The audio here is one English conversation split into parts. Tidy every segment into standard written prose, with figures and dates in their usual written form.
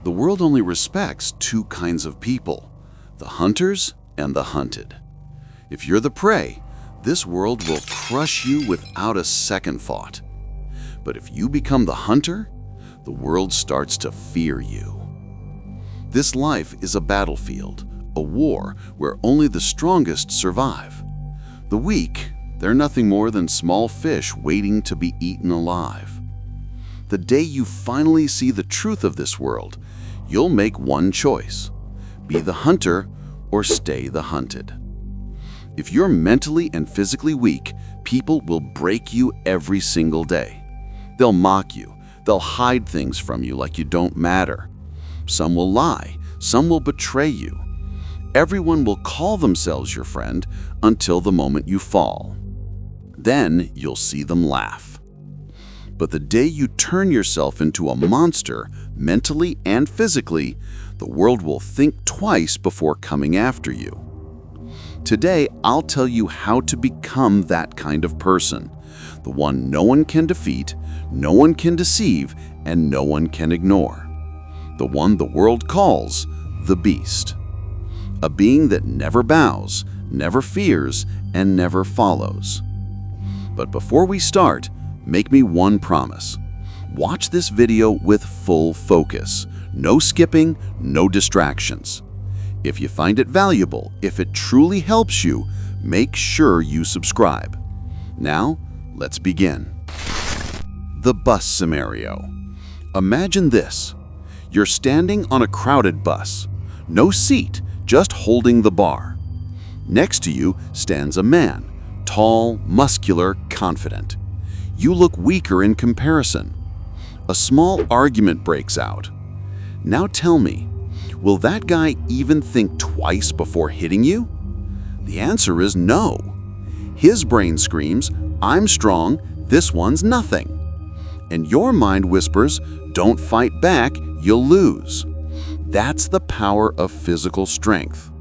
The world only respects two kinds of people, the hunters and the hunted. If you're the prey, this world will crush you without a second thought. But if you become the hunter, the world starts to fear you. This life is a battlefield, a war where only the strongest survive. The weak, they're nothing more than small fish waiting to be eaten alive. The day you finally see the truth of this world, you'll make one choice: be the hunter or stay the hunted. If you're mentally and physically weak, people will break you every single day. They'll mock you. They'll hide things from you like you don't matter. Some will lie. Some will betray you. Everyone will call themselves your friend until the moment you fall. Then you'll see them laugh. But the day you turn yourself into a monster, mentally and physically, the world will think twice before coming after you. Today, I'll tell you how to become that kind of person, the one no one can defeat, no one can deceive, and no one can ignore. The one the world calls the Beast. A being that never bows, never fears, and never follows. But before we start, make me one promise. Watch this video with full focus. No skipping, no distractions. If you find it valuable, if it truly helps you, make sure you subscribe. Now, let's begin. The bus scenario. Imagine this. You're standing on a crowded bus. No seat, just holding the bar. Next to you stands a man, tall, muscular, confident. You look weaker in comparison. A small argument breaks out. Now tell me, will that guy even think twice before hitting you? The answer is no. His brain screams, "I'm strong, this one's nothing." And your mind whispers, "Don't fight back, you'll lose." That's the power of physical strength.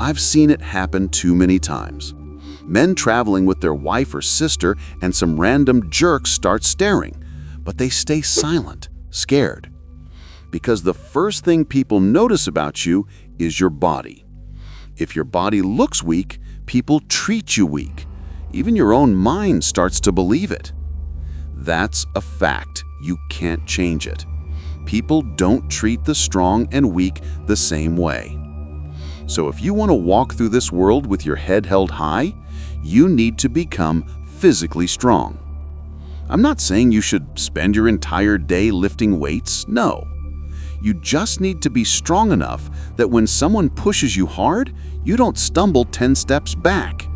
I've seen it happen too many times. Men traveling with their wife or sister and some random jerks start staring, but they stay silent, scared. Because the first thing people notice about you is your body. If your body looks weak, people treat you weak. Even your own mind starts to believe it. That's a fact. You can't change it. People don't treat the strong and weak the same way. So if you want to walk through this world with your head held high, you need to become physically strong. I'm not saying you should spend your entire day lifting weights. No. You just need to be strong enough that when someone pushes you hard, you don't stumble 10 steps back.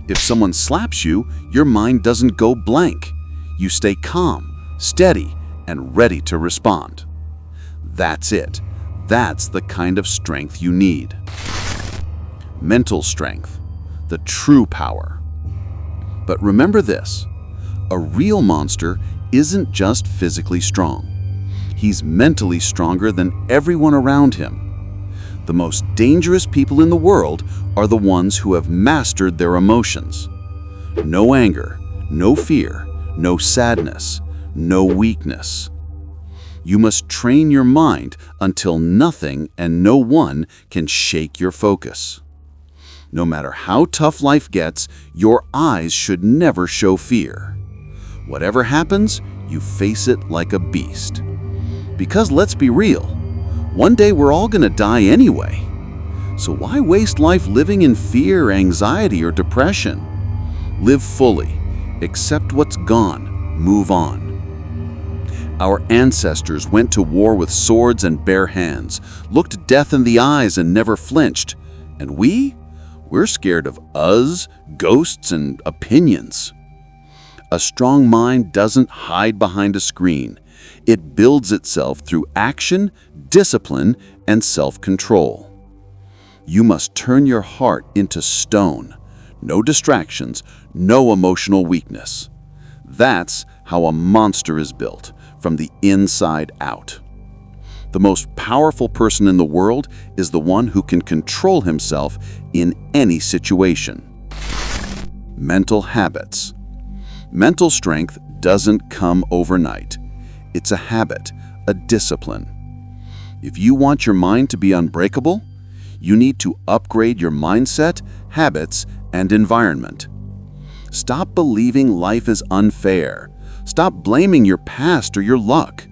If someone slaps you, your mind doesn't go blank. You stay calm, steady, and ready to respond. That's it. That's the kind of strength you need. Mental strength, the true power. But remember this, a real monster isn't just physically strong. He's mentally stronger than everyone around him. The most dangerous people in the world are the ones who have mastered their emotions. No anger, no fear, no sadness, no weakness. You must train your mind until nothing and no one can shake your focus. No matter how tough life gets, your eyes should never show fear. Whatever happens, you face it like a beast. Because let's be real, one day we're all gonna die anyway. So why waste life living in fear, anxiety, or depression? Live fully, accept what's gone, move on. Our ancestors went to war with swords and bare hands, looked death in the eyes and never flinched. And we're scared of us, ghosts, and opinions. A strong mind doesn't hide behind a screen. It builds itself through action, discipline, and self-control. You must turn your heart into stone. No distractions, no emotional weakness. That's how a monster is built, from the inside out. The most powerful person in the world is the one who can control himself in any situation. Mental habits. Mental strength doesn't come overnight. It's a habit, a discipline. If you want your mind to be unbreakable, you need to upgrade your mindset, habits, and environment. Stop believing life is unfair. Stop blaming your past or your luck.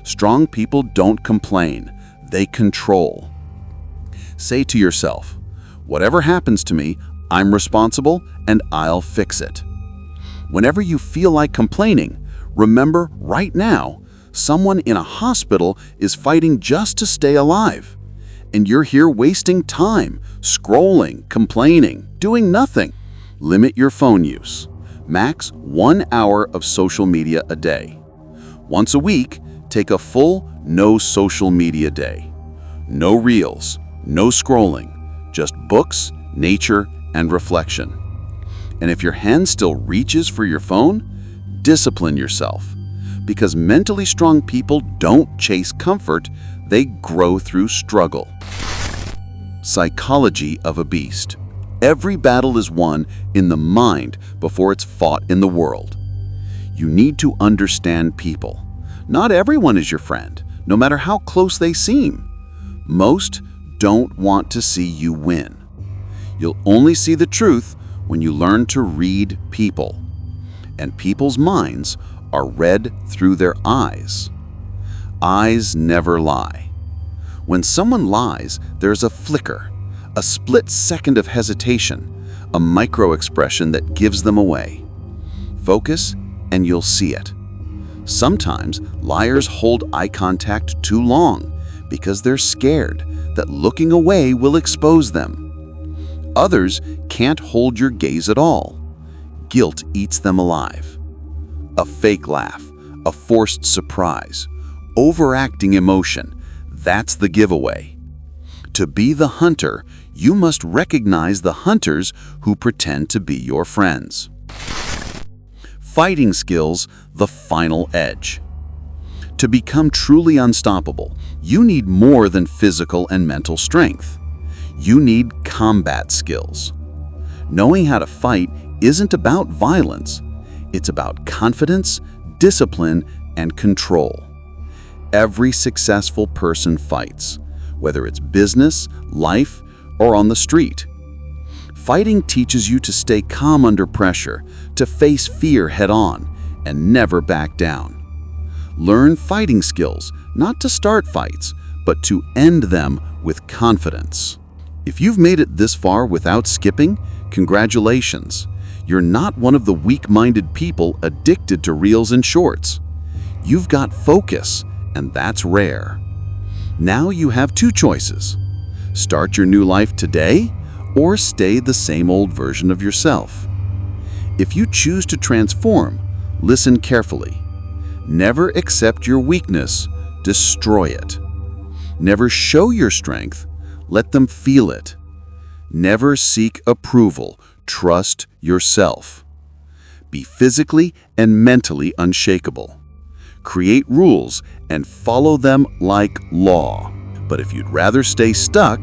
Strong people don't complain, they control. Say to yourself, whatever happens to me, I'm responsible and I'll fix it. Whenever you feel like complaining, remember right now, someone in a hospital is fighting just to stay alive. And you're here wasting time, scrolling, complaining, doing nothing. Limit your phone use. Max 1 hour of social media a day. Once a week, take a full no social media day. No reels, no scrolling, just books, nature, and reflection. And if your hand still reaches for your phone, discipline yourself. Because mentally strong people don't chase comfort, they grow through struggle. Psychology of a beast. Every battle is won in the mind before it's fought in the world. You need to understand people. Not everyone is your friend, no matter how close they seem. Most don't want to see you win. You'll only see the truth when you learn to read people. And people's minds are read through their eyes. Eyes never lie. When someone lies, there's a flicker, a split second of hesitation, a micro-expression that gives them away. Focus and you'll see it. Sometimes liars hold eye contact too long because they're scared that looking away will expose them. Others can't hold your gaze at all. Guilt eats them alive. A fake laugh, a forced surprise, overacting emotion, that's the giveaway. To be the hunter, you must recognize the hunters who pretend to be your friends. Fighting skills, the final edge. To become truly unstoppable, you need more than physical and mental strength. You need combat skills. Knowing how to fight isn't about violence. It's about confidence, discipline, and control. Every successful person fights, whether it's business, life, or on the street. Fighting teaches you to stay calm under pressure, to face fear head-on, and never back down. Learn fighting skills, not to start fights, but to end them with confidence. If you've made it this far without skipping, congratulations. You're not one of the weak-minded people addicted to reels and shorts. You've got focus, and that's rare. Now you have two choices. Start your new life today, or stay the same old version of yourself. If you choose to transform, listen carefully. Never accept your weakness, destroy it. Never show your strength, let them feel it. Never seek approval, trust yourself. Be physically and mentally unshakable. Create rules and follow them like law. But if you'd rather stay stuck,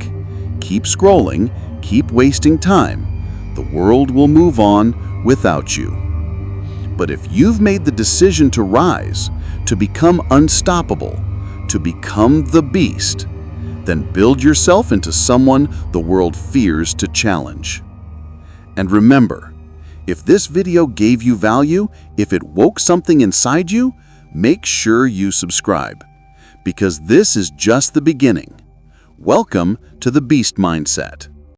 keep scrolling, keep wasting time, the world will move on without you. But if you've made the decision to rise, to become unstoppable, to become the beast, then build yourself into someone the world fears to challenge. And remember, if this video gave you value, if it woke something inside you, make sure you subscribe, because this is just the beginning. Welcome to the Beast Mindset.